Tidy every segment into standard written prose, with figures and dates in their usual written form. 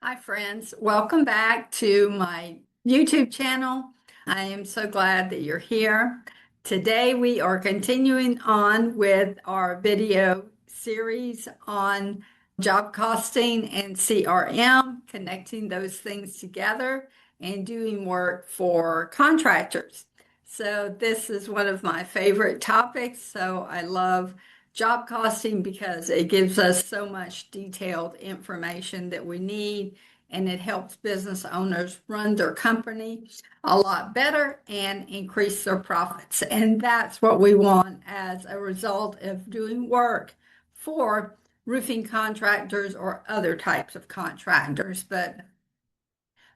Hi, friends. Welcome back to my YouTube channel. I am so glad that you're here. Today, we are continuing on with our video series on job costing and CRM, connecting those things together and doing work for contractors. So, this is one of my favorite topics. So, I love job costing because it gives us so much detailed information that we need, and it helps business owners run their company a lot better and increase their profits. And that's what we want as a result of doing work for roofing contractors or other types of contractors. But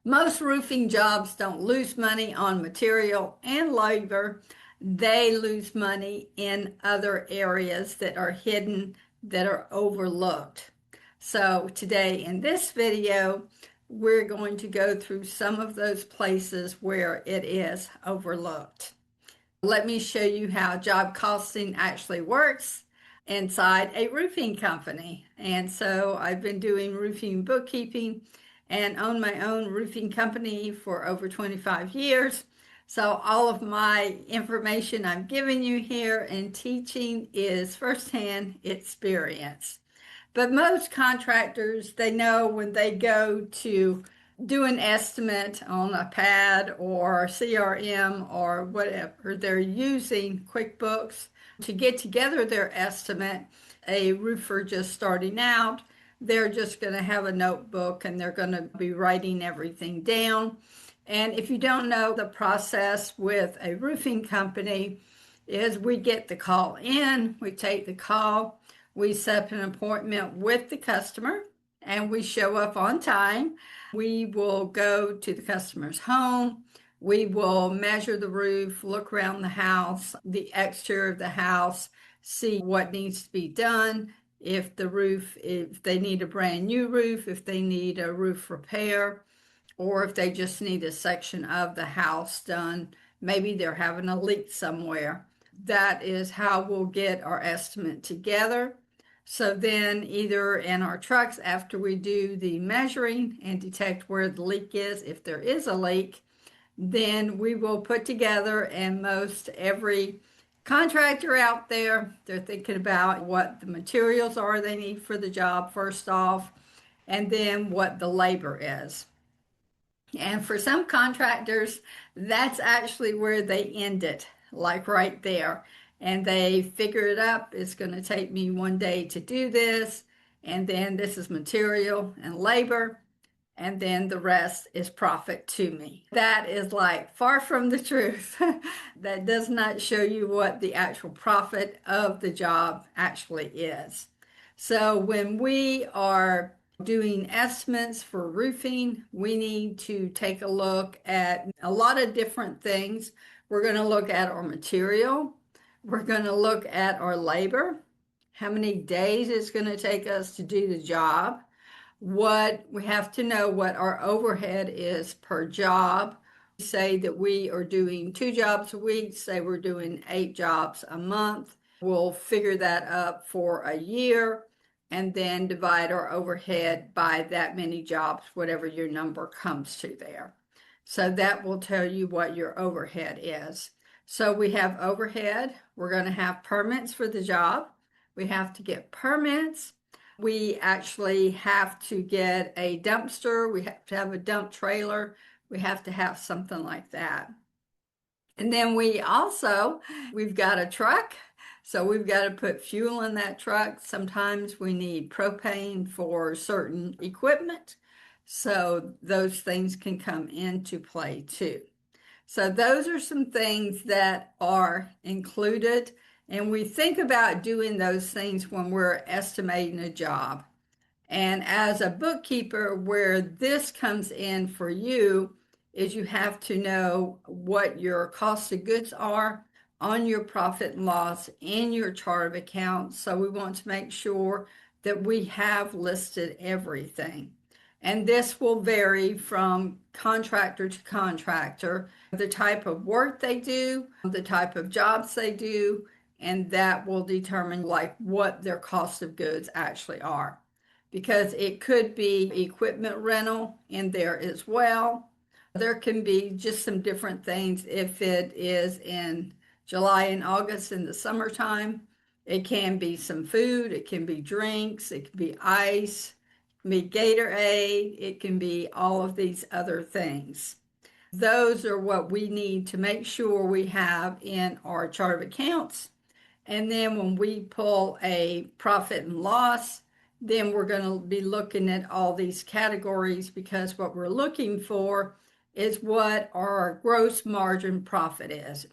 most roofing jobs don't lose money on material and labor. They lose money in other areas that are hidden, that are overlooked. So today in this video, we're going to go through some of those places where it is overlooked. Let me show you how job costing actually works inside a roofing company. And so I've been doing roofing bookkeeping and own my own roofing company for over 25 years. So all of my information I'm giving you here and teaching is firsthand experience. But most contractors, they know when they go to do an estimate on a pad or CRM or whatever they're using, QuickBooks, to get together their estimate. A roofer just starting out, they're just going to have a notebook and they're going to be writing everything down. And if you don't know, the process with a roofing company is we get the call in, we take the call, we set up an appointment with the customer, and we show up on time. We will go to the customer's home. We will measure the roof, look around the house, the exterior of the house, see what needs to be done. If they need a brand new roof, if they need a roof repair, or if they just need a section of the house done, maybe they're having a leak somewhere. That is how we'll get our estimate together. So then either in our trucks, after we do the measuring and detect where the leak is, if there is a leak, then we will put together, and most every contractor out there, they're thinking about what the materials are they need for the job first off, and then what the labor is. And for some contractors, that's actually where they end it, like right there. And they figure it up. It's going to take me one day to do this. And then this is material and labor. And then the rest is profit to me. That is like far from the truth. That does not show you what the actual profit of the job actually is. So when we are doing estimates for roofing, we need to take a look at a lot of different things. We're going to look at our material. We're going to look at our labor, how many days it's going to take us to do the job. What we have to know what our overhead is per job. Say that we are doing 2 jobs a week, say we're doing 8 jobs a month. We'll figure that up for a year and then divide our overhead by that many jobs, whatever your number comes to there. So that will tell you what your overhead is. So we have overhead. We're going to have permits for the job. We have to get permits. We actually have to get a dumpster. We have to have a dump trailer. We have to have something like that. And then we've got a truck. So we've got to put fuel in that truck. Sometimes we need propane for certain equipment. So those things can come into play too. So those are some things that are included. And we think about doing those things when we're estimating a job. And as a bookkeeper, where this comes in for you is you have to know what your cost of goods are on your profit and loss in your chart of accounts. So we want to make sure that we have listed everything. And this will vary from contractor to contractor, the type of work they do, the type of jobs they do, and that will determine like what their cost of goods actually are. because it could be equipment rental in there as well. There can be just some different things if it is in July and August in the summertime. It can be some food, it can be drinks, it can be ice, it can be Gatorade, it can be all of these other things. Those are what we need to make sure we have in our chart of accounts. And then when we pull a profit and loss, then we're going to be looking at all these categories, because what we're looking for is what our gross margin profit is.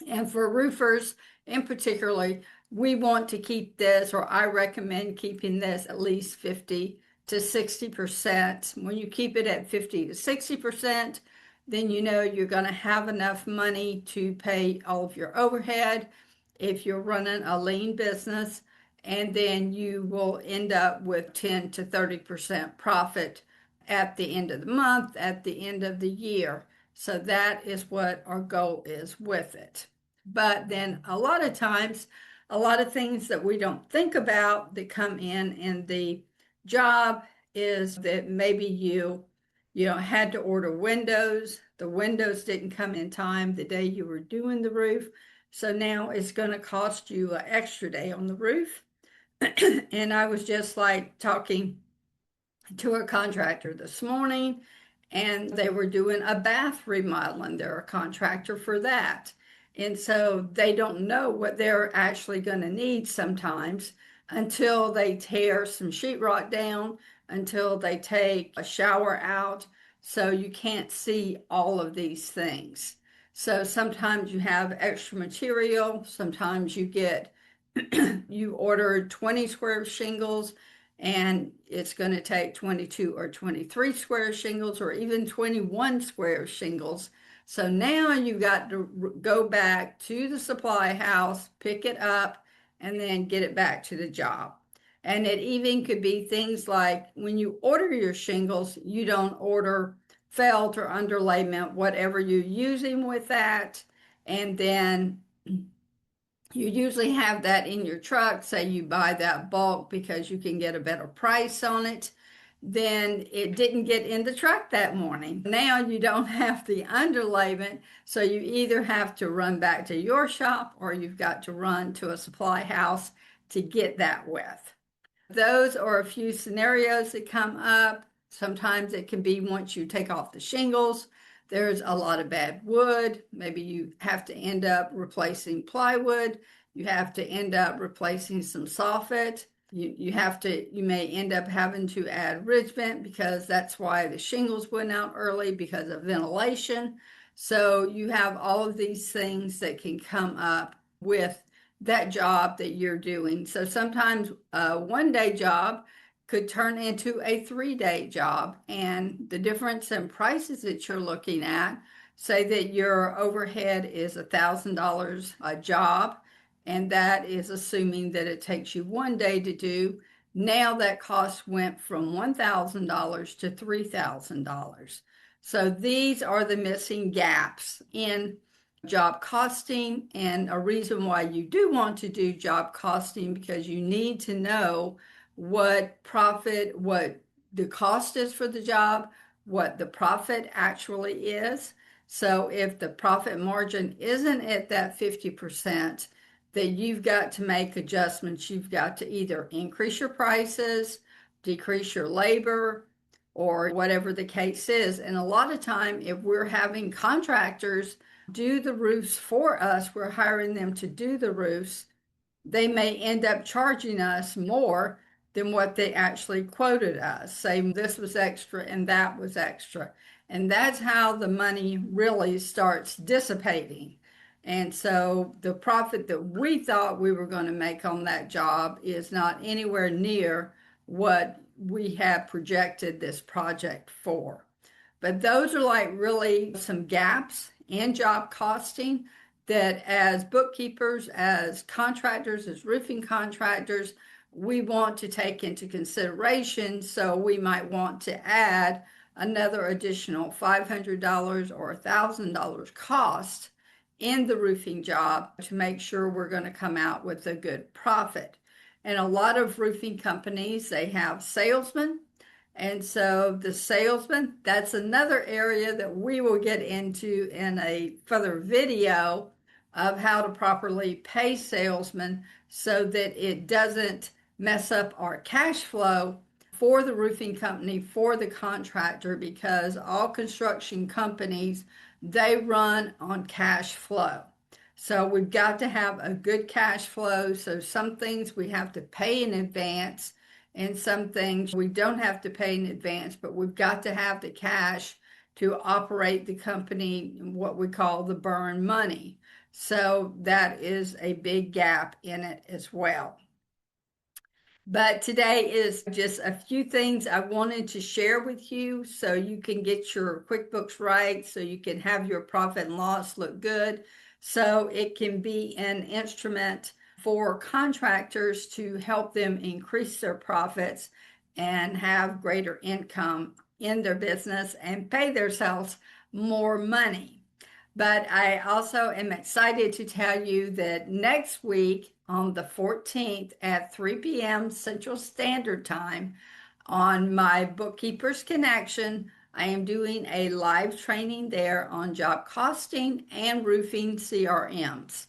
And for roofers in particularly, we want to keep this, or I recommend keeping this at least 50 to 60%. When you keep it at 50 to 60%, then you know you're going to have enough money to pay all of your overhead if you're running a lean business, and then you will end up with 10 to 30% profit at the end of the month, at the end of the year. So that is what our goal is with it. But then a lot of times, a lot of things that we don't think about that come in the job is that maybe you had to order windows. The windows didn't come in time the day you were doing the roof. So now it's going to cost you an extra day on the roof. And I was just like talking to a contractor this morning, and they were doing a bath remodeling. They're a contractor for that. And so they don't know what they're actually going to need sometimes until they tear some sheetrock down, until they take a shower out. So you can't see all of these things. So sometimes you have extra material. Sometimes you get, you ordered 20 square shingles, and it's going to take 22 or 23 square shingles, or even 21 square shingles. So now you got to go back to the supply house, pick it up, and then get it back to the job. And it even could be things like when you order your shingles, you don't order felt or underlayment, whatever you're using with that. And then you usually have that in your truck. Say you buy that bulk because you can get a better price on it. Then it didn't get in the truck that morning. Now you don't have the underlayment, so you either have to run back to your shop or you've got to run to a supply house to get that with. Those are a few scenarios that come up. Sometimes it can be once you take off the shingles, there's a lot of bad wood. Maybe you have to end up replacing plywood. You have to end up replacing some soffit. You may end up having to add ridge vent, because that's why the shingles went out early, because of ventilation. So you have all of these things that can come up with that job that you're doing. So sometimes a 1-day job could turn into a 3-day job, and the difference in prices that you're looking at, say that your overhead is $1,000 a job, and that is assuming that it takes you 1 day to do. Now that cost went from $1,000 to $3,000. So these are the missing gaps in job costing, and a reason why you do want to do job costing, because you need to know what the cost is for the job, what the profit actually is. So if the profit margin isn't at that 50%, then you've got to make adjustments. You've got to either increase your prices, decrease your labor, or whatever the case is. And a lot of time, if we're having contractors do the roofs for us, we're hiring them to do the roofs, they may end up charging us more than what they actually quoted us, saying this was extra and that was extra. And that's how the money really starts dissipating. And so the profit that we thought we were going to make on that job is not anywhere near what we have projected this project for. But those are like really some gaps in job costing that as bookkeepers, as contractors, as roofing contractors, we want to take into consideration. So we might want to add another additional $500 or $1,000 cost in the roofing job to make sure we're going to come out with a good profit. And a lot of roofing companies, they have salesmen. And so the salesman, that's another area that we will get into in a further video of how to properly pay salesmen so that it doesn't mess up our cash flow for the roofing company, for the contractor, because all construction companies, they run on cash flow. So we've got to have a good cash flow. So some things we have to pay in advance, and some things we don't have to pay in advance, but we've got to have the cash to operate the company, what we call the burn money. So that is a big gap in it as well. But today is just a few things I wanted to share with you so you can get your QuickBooks right, so you can have your profit and loss look good, so it can be an instrument for contractors to help them increase their profits and have greater income in their business and pay themselves more money. But I also am excited to tell you that next week on the 14th at 3 p.m. Central Standard Time on my Bookkeepers Connection, I am doing a live training there on job costing and roofing CRMs.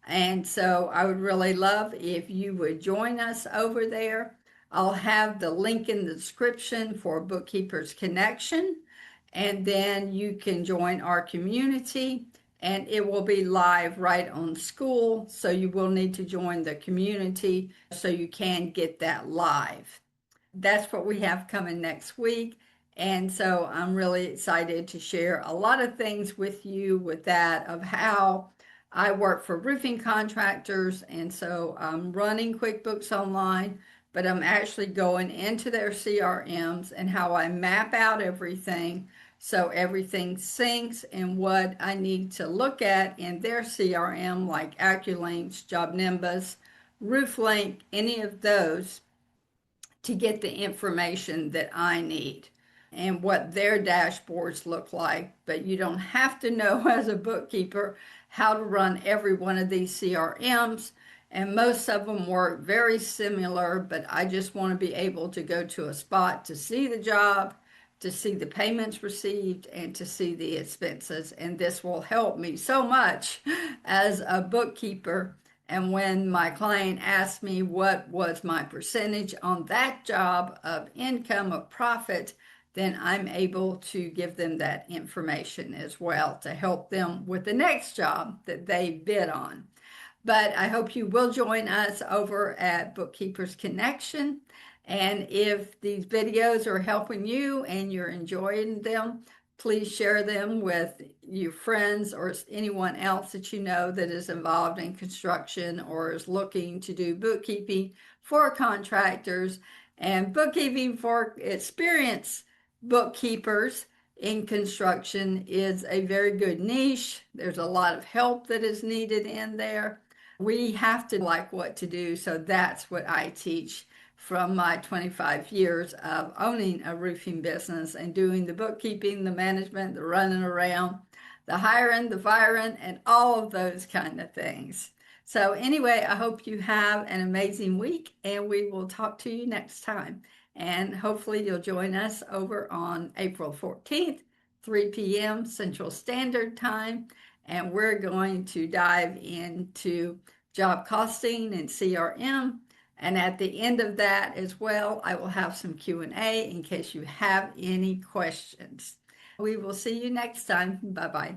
And so I would really love if you would join us over there. I'll have the link in the description for Bookkeepers Connection, and then you can join our community, and it will be live right on school. So you will need to join the community so you can get that live. That's what we have coming next week. And so I'm really excited to share a lot of things with you with that, of how I work for roofing contractors. And so I'm running QuickBooks Online, but I'm actually going into their CRMs and how I map out everything so everything syncs and what I need to look at in their CRM, like AccuLinks, Job Nimbus, RoofLink, any of those, to get the information that I need and what their dashboards look like. But you don't have to know as a bookkeeper how to run every one of these CRMs. And most of them work very similar, but I just want to be able to go to a spot to see the job, to see the payments received, and to see the expenses. And this will help me so much as a bookkeeper. And when my client asked me what was my percentage on that job of income, of profit, then I'm able to give them that information as well to help them with the next job that they bid on. But I hope you will join us over at Bookkeepers Connection. And if these videos are helping you and you're enjoying them, please share them with your friends or anyone else that you know that is involved in construction or is looking to do bookkeeping for contractors and bookkeeping for experienced bookkeepers in construction is a very good niche. There's a lot of help that is needed in there. We have to like what to do, so that's what I teach from my 25 years of owning a roofing business and doing the bookkeeping, the management, the running around, the hiring, the firing, and all of those kind of things. So anyway, I hope you have an amazing week, and we will talk to you next time. And hopefully you'll join us over on April 14th, 3 p.m. Central Standard Time. And we're going to dive into job costing and CRM. And at the end of that as well, I will have some Q&A in case you have any questions. We will see you next time. Bye-bye.